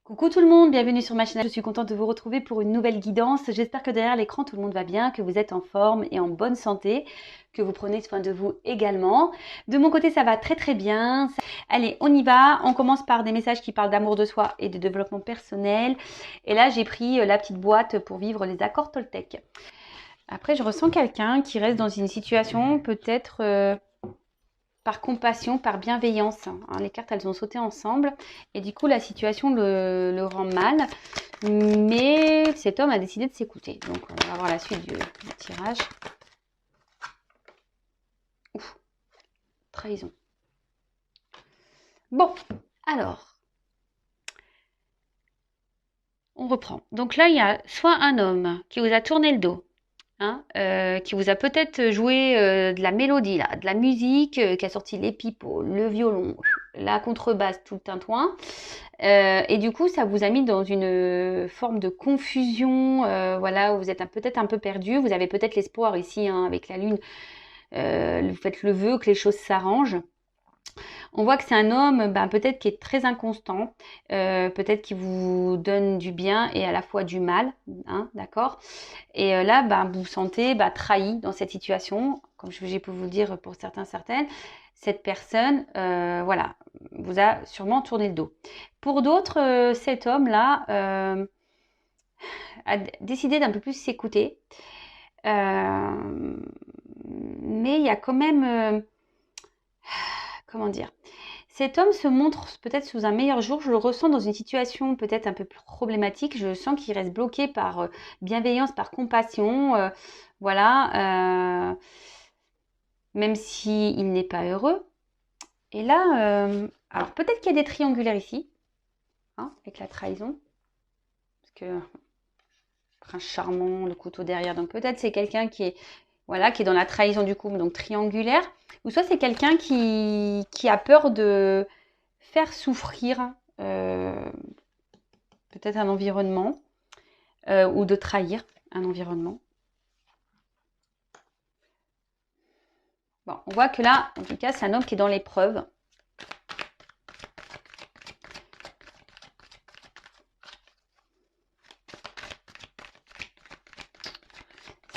Coucou tout le monde, bienvenue sur ma chaîne. Je suis contente de vous retrouver pour une nouvelle guidance. J'espère que derrière l'écran tout le monde va bien, que vous êtes en forme et en bonne santé, que vous prenez soin de vous également. De mon côté, ça va très très bien. Allez, on y va. On commence par des messages qui parlent d'amour de soi et de développement personnel. Et là, j'ai pris la petite boîte pour vivre les accords Toltec. Après, je ressens quelqu'un qui reste dans une situation peut-être par compassion, par bienveillance. Hein. Les cartes, elles ont sauté ensemble et du coup, la situation le rend mal. Mais cet homme a décidé de s'écouter. Donc, on va voir la suite du tirage. Ouf, trahison. Bon, alors, on reprend. Donc là, il y a soit un homme qui vous a tourné le dos, hein, qui vous a peut-être joué de la mélodie, là, de la musique, qui a sorti les pipeaux, le violon, la contrebasse, tout le tintouin. Et du coup, ça vous a mis dans une forme de confusion, voilà, où vous êtes peut-être un peu perdu. Vous avez peut-être l'espoir ici, hein, avec la lune, vous faites le vœu que les choses s'arrangent. On voit que c'est un homme, peut-être qui est très inconstant, peut-être qui vous donne du bien et à la fois du mal, hein, d'accord. Et là, vous vous sentez trahi dans cette situation, comme j'ai pu vous le dire pour certains, certaines. Cette personne, voilà, vous a sûrement tourné le dos. Pour d'autres, cet homme-là a décidé d'un peu plus s'écouter. Mais il y a quand même, comment dire, cet homme se montre peut-être sous un meilleur jour. Je le ressens dans une situation peut-être un peu plus problématique. Je sens qu'il reste bloqué par bienveillance, par compassion. Voilà. Même s'il n'est pas heureux. Et là, alors peut-être qu'il y a des triangulaires ici, hein, avec la trahison. Parce que prince charmant, le couteau derrière. Donc peut-être c'est quelqu'un qui est, voilà, qui est dans la trahison du couple, donc triangulaire. Ou soit c'est quelqu'un qui a peur de faire souffrir peut-être un environnement ou de trahir un environnement. Bon, on voit que là, en tout cas, c'est un homme qui est dans l'épreuve.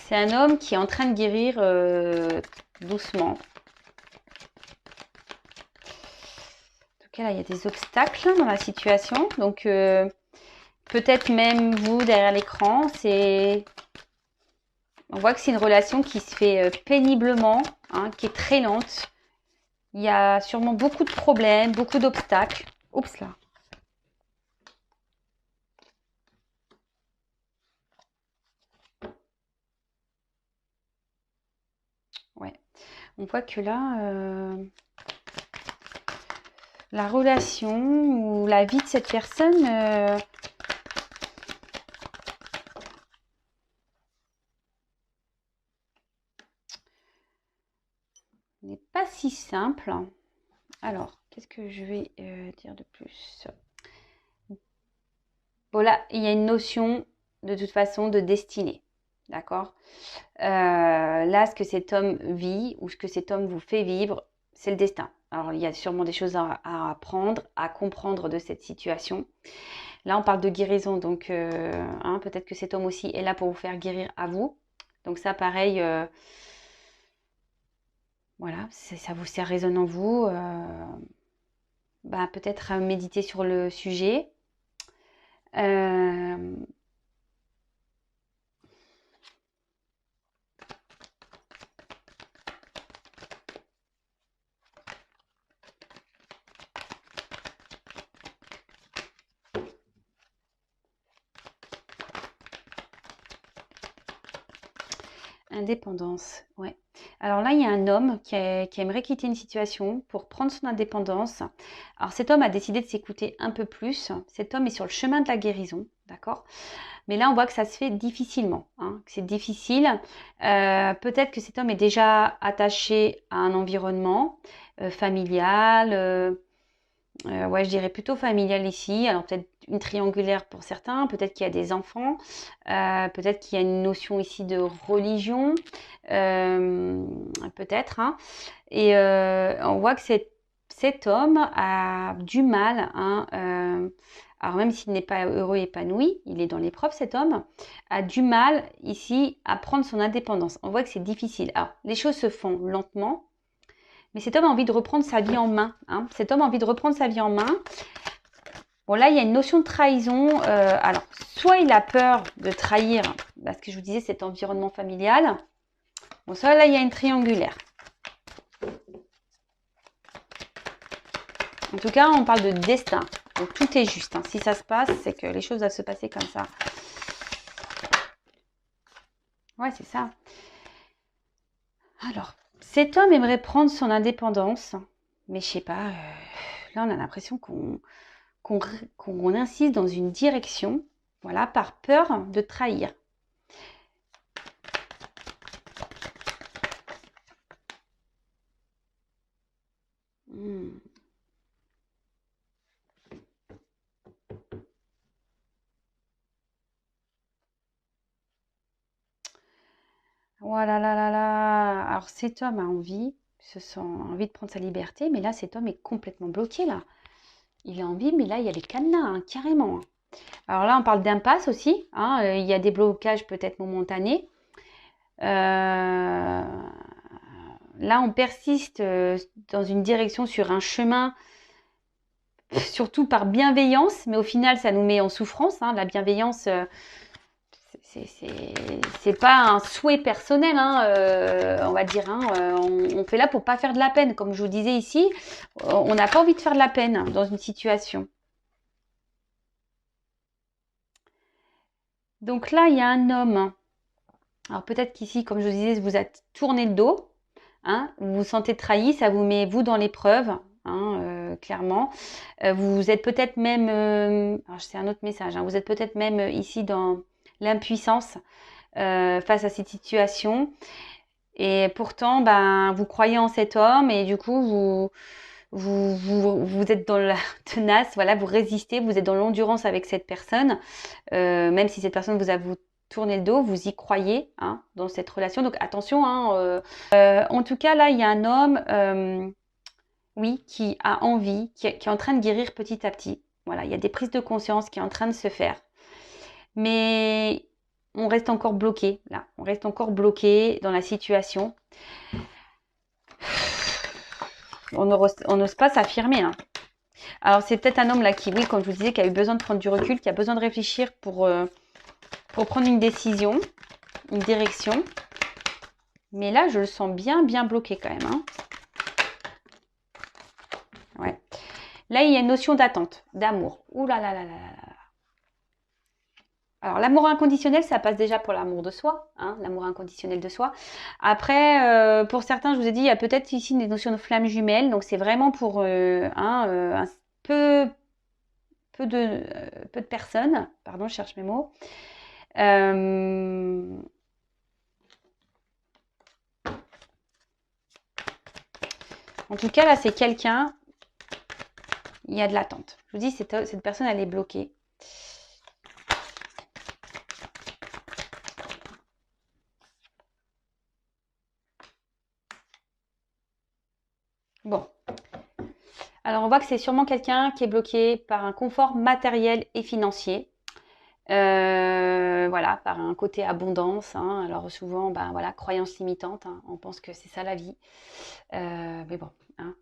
C'est un homme qui est en train de guérir doucement. En tout cas, là, il y a des obstacles dans la situation. Donc, peut-être même vous, derrière l'écran, on voit que c'est une relation qui se fait péniblement, hein, qui est très lente. Il y a sûrement beaucoup de problèmes, beaucoup d'obstacles. Oups là. Ouais. On voit que là, la relation ou la vie de cette personne n'est pas si simple. Alors, qu'est-ce que je vais dire de plus? Bon, là, il y a une notion de toute façon de destinée. D'accord. Là, ce que cet homme vit ou ce que cet homme vous fait vivre, c'est le destin. Alors, il y a sûrement des choses à apprendre, à comprendre de cette situation. Là, on parle de guérison, donc hein, peut-être que cet homme aussi est là pour vous faire guérir à vous. Donc ça, pareil, voilà, ça résonne en vous. Peut-être méditer sur le sujet. Indépendance, ouais. Alors là, il y a un homme qui aimerait quitter une situation pour prendre son indépendance. Alors cet homme a décidé de s'écouter un peu plus. Cet homme est sur le chemin de la guérison, d'accord? Mais là, on voit que ça se fait difficilement, hein, que c'est difficile. Peut-être que cet homme est déjà attaché à un environnement familial, ouais, je dirais plutôt familial ici. Alors peut-être une triangulaire pour certains, peut-être qu'il y a des enfants, peut-être qu'il y a une notion ici de religion, euh, peut-être, hein. Et on voit que cet homme a du mal, hein, alors même s'il n'est pas heureux, épanoui, il est dans l'épreuve, cet homme, a du mal ici à prendre son indépendance. On voit que c'est difficile. Alors, les choses se font lentement, mais cet homme a envie de reprendre sa vie en main. Hein. Cet homme a envie de reprendre sa vie en main. Bon, là, il y a une notion de trahison. Alors, soit il a peur de trahir, parce que je vous disais, cet environnement familial. Bon, soit là, il y a une triangulaire. En tout cas, on parle de destin. Donc, tout est juste. Hein. Si ça se passe, c'est que les choses doivent se passer comme ça. Ouais, c'est ça. Alors, cet homme aimerait prendre son indépendance, mais je sais pas, là, on a l'impression qu'on insiste dans une direction, voilà, par peur de trahir. Voilà, là, là, là. Alors cet homme a envie, envie de prendre sa liberté, mais là, cet homme est complètement bloqué, là. Il a envie, mais là, il y a les cadenas, hein, carrément. Hein. Alors là, on parle d'impasse aussi. Hein, il y a des blocages peut-être momentanés. Là, on persiste dans une direction sur un chemin, surtout par bienveillance, mais au final, ça nous met en souffrance. Hein, la bienveillance, c'est pas un souhait personnel, hein, on va dire. Hein, on fait là pour pas faire de la peine. Comme je vous disais ici, on n'a pas envie de faire de la peine dans une situation. Donc là, il y a un homme. Alors peut-être qu'ici, comme je vous disais, vous a tourné le dos. Hein, vous vous sentez trahi, ça vous met vous dans l'épreuve. Hein, clairement. Vous êtes peut-être même, alors c'est un autre message, hein, vous êtes peut-être même ici dans l'impuissance face à cette situation. Et pourtant, ben, vous croyez en cet homme et du coup, vous êtes dans la tenace, voilà, vous résistez, vous êtes dans l'endurance avec cette personne. Même si cette personne vous tourné le dos, vous y croyez hein, dans cette relation. Donc attention, hein, en tout cas, là, il y a un homme, oui, qui a envie, qui est en train de guérir petit à petit. Voilà, il y a des prises de conscience qui sont en train de se faire. Mais on reste encore bloqué, là. On reste encore bloqué dans la situation. On n'ose pas s'affirmer. Hein. Alors, c'est peut-être un homme là qui, oui, comme je vous disais, qui a eu besoin de prendre du recul, qui a besoin de réfléchir pour prendre une décision, une direction. Mais là, je le sens bien bloqué quand même. Hein. Ouais. Là, il y a une notion d'attente, d'amour. Ouh là là là là là. Alors, l'amour inconditionnel, ça passe déjà pour l'amour de soi, hein, l'amour inconditionnel de soi. Après, pour certains, je vous ai dit, il y a peut-être ici des notions de flammes jumelles. Donc, c'est vraiment pour un peu de personnes. Pardon, je cherche mes mots. En tout cas, là, c'est quelqu'un, il y a de l'attente. Je vous dis, cette personne, elle est bloquée. Bon. Alors, on voit que c'est sûrement quelqu'un qui est bloqué par un confort matériel et financier. Voilà, par un côté abondance. Hein. Alors, souvent, ben, voilà, croyance limitante. Hein. On pense que c'est ça la vie. Mais bon, hein.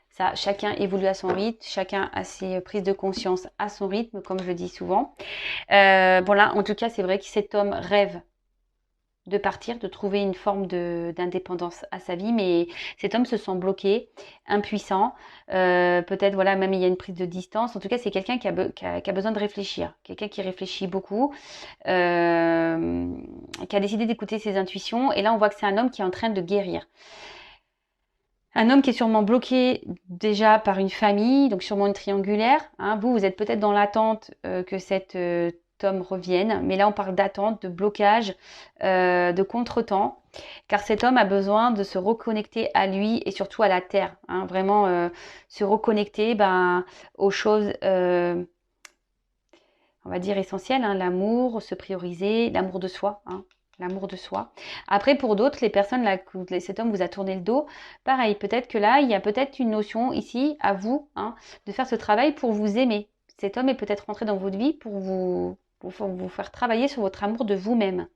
Ça, chacun évolue à son rythme. Chacun a ses prises de conscience à son rythme, comme je le dis souvent. Bon, là, en tout cas, c'est vrai que cet homme rêve de partir, de trouver une forme d'indépendance à sa vie, mais cet homme se sent bloqué, impuissant, peut-être voilà même il y a une prise de distance. En tout cas, c'est quelqu'un qui a besoin de réfléchir, quelqu'un qui réfléchit beaucoup, qui a décidé d'écouter ses intuitions. Et là, on voit que c'est un homme qui est en train de guérir. Un homme qui est sûrement bloqué déjà par une famille, donc sûrement une triangulaire. Hein. Vous êtes peut-être dans l'attente que cet homme revienne, mais là on parle d'attente, de blocage, de contretemps, car cet homme a besoin de se reconnecter à lui et surtout à la terre. Hein. Vraiment se reconnecter aux choses, on va dire essentielles, hein, l'amour, se prioriser, l'amour de soi. Hein. L'amour de soi. Après, pour d'autres, les personnes là, cet homme vous a tourné le dos, pareil, peut-être que là, il y a peut-être une notion ici, à vous, hein, de faire ce travail pour vous aimer. cet homme est peut-être rentré dans votre vie pour vous faire travailler sur votre amour de vous-même.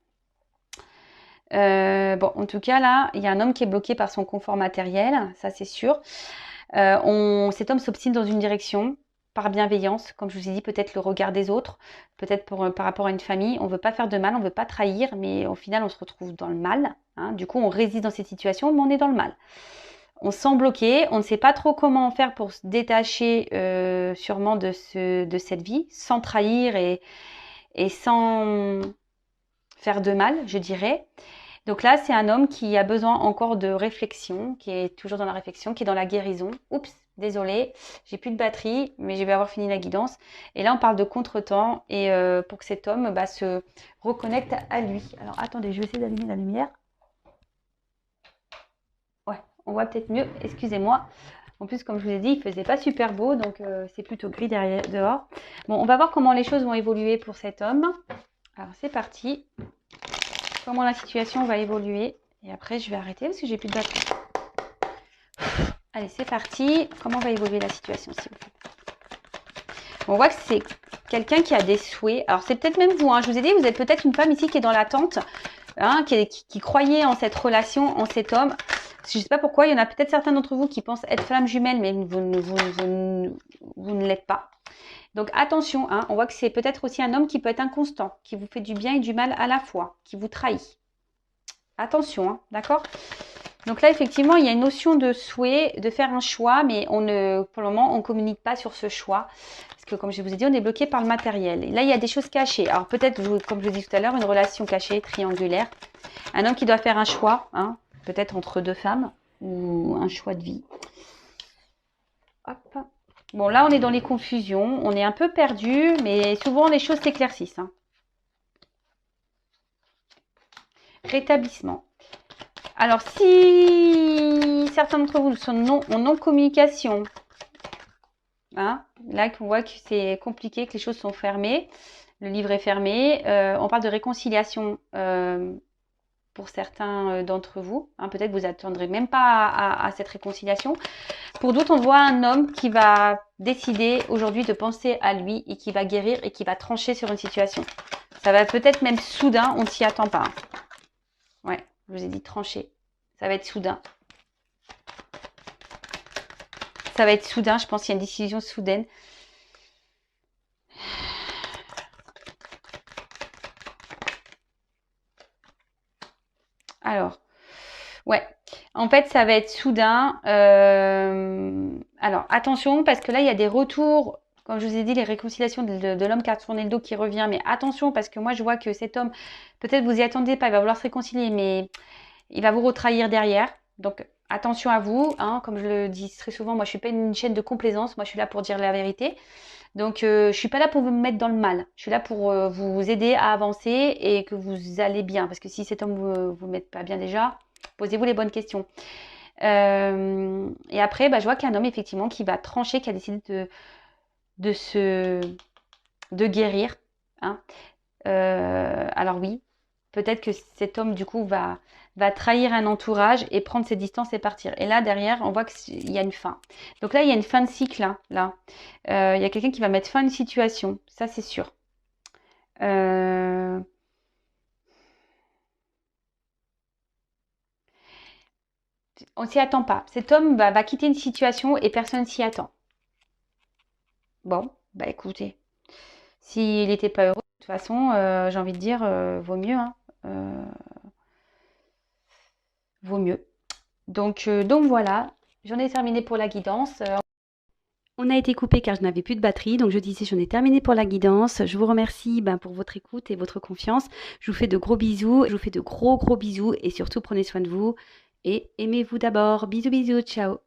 Bon, en tout cas, là, il y a un homme qui est bloqué par son confort matériel, ça c'est sûr. Cet homme s'obstine dans une direction, par bienveillance, comme je vous ai dit, peut-être le regard des autres, peut-être par rapport à une famille. On ne veut pas faire de mal, on ne veut pas trahir, mais au final, on se retrouve dans le mal. Hein. Du coup, on résiste dans cette situation, mais on est dans le mal. On se sent bloqué, on ne sait pas trop comment faire pour se détacher sûrement de cette vie, sans trahir et sans faire de mal, je dirais. Donc là, c'est un homme qui a besoin encore de réflexion, qui est toujours dans la réflexion, qui est dans la guérison. Oups, désolé, j'ai plus de batterie, mais je vais avoir fini la guidance. Et là, on parle de contretemps et pour que cet homme se reconnecte à lui. Alors attendez, je vais essayer d'allumer la lumière. Ouais, on voit peut-être mieux, excusez-moi. En plus, comme je vous ai dit, il faisait pas super beau, donc c'est plutôt gris dehors. Bon, on va voir comment les choses vont évoluer pour cet homme. Alors c'est parti. Comment la situation va évoluer. Et après, je vais arrêter parce que j'ai plus de batterie. Allez, c'est parti. Comment va évoluer la situation, s'il vous plaît? On voit que c'est quelqu'un qui a des souhaits. Alors, c'est peut-être même vous. Hein. Je vous ai dit, vous êtes peut-être une femme ici qui est dans l'attente, hein, qui croyait en cette relation, en cet homme. Je ne sais pas pourquoi. Il y en a peut-être certains d'entre vous qui pensent être flamme jumelle, mais vous ne l'êtes pas. Donc attention, hein, on voit que c'est peut-être aussi un homme qui peut être inconstant, qui vous fait du bien et du mal à la fois, qui vous trahit. Attention, hein, d'accord? Donc là, effectivement, il y a une notion de souhait, de faire un choix, mais pour le moment, on ne communique pas sur ce choix. Parce que comme je vous ai dit, on est bloqué par le matériel. Et là, il y a des choses cachées. Alors peut-être, comme je vous ai dit tout à l'heure, une relation cachée, triangulaire. Un homme qui doit faire un choix, hein, peut-être entre deux femmes, ou un choix de vie. Hop. Bon, là, on est dans les confusions. On est un peu perdu, mais souvent, les choses s'éclaircissent. Hein. Rétablissement. Alors, si certains d'entre vous sont en non-communication, hein, là, on voit que c'est compliqué, que les choses sont fermées. Le livre est fermé. On parle de réconciliation pour certains d'entre vous. Hein, peut-être que vous attendrez même pas à cette réconciliation. Pour d'autres, on voit un homme qui va décider aujourd'hui de penser à lui et qui va guérir et qui va trancher sur une situation. Ça va peut-être même soudain, on ne s'y attend pas. Ouais, je vous ai dit trancher. Ça va être soudain. Ça va être soudain, je pense qu'il y a une décision soudaine. Alors, ouais. En fait, ça va être soudain. Alors, attention, parce que là, il y a des retours. Comme je vous ai dit, les réconciliations de l'homme qui a tourné le dos qui revient. Mais attention, parce que moi, je vois que cet homme, peut-être vous y attendez pas, il va vouloir se réconcilier, mais il va vous retrahir derrière. Donc, attention à vous. Hein, comme je le dis très souvent, moi, je suis pas une chaîne de complaisance. Moi, je suis là pour dire la vérité. Donc, je suis pas là pour vous mettre dans le mal. Je suis là pour vous aider à avancer et que vous allez bien. Parce que si cet homme vous met pas bien déjà, posez-vous les bonnes questions. Et après, je vois qu'il y a un homme effectivement qui va trancher, qui a décidé de guérir. Hein. Alors oui, peut-être que cet homme du coup va trahir un entourage et prendre ses distances et partir. Et là derrière, on voit qu'il y a une fin. Donc là, il y a une fin de cycle. Hein, là, il y a quelqu'un qui va mettre fin à une situation. Ça, c'est sûr. On ne s'y attend pas. Cet homme va quitter une situation et personne ne s'y attend. Bon, écoutez, s'il n'était pas heureux, de toute façon, j'ai envie de dire, vaut mieux. Hein, vaut mieux. Donc voilà, j'en ai terminé pour la guidance. On a été coupé car je n'avais plus de batterie, donc je disais j'en ai terminé pour la guidance. Je vous remercie pour votre écoute et votre confiance. Je vous fais de gros bisous, je vous fais de gros bisous et surtout prenez soin de vous et aimez-vous d'abord. Bisous bisous, ciao.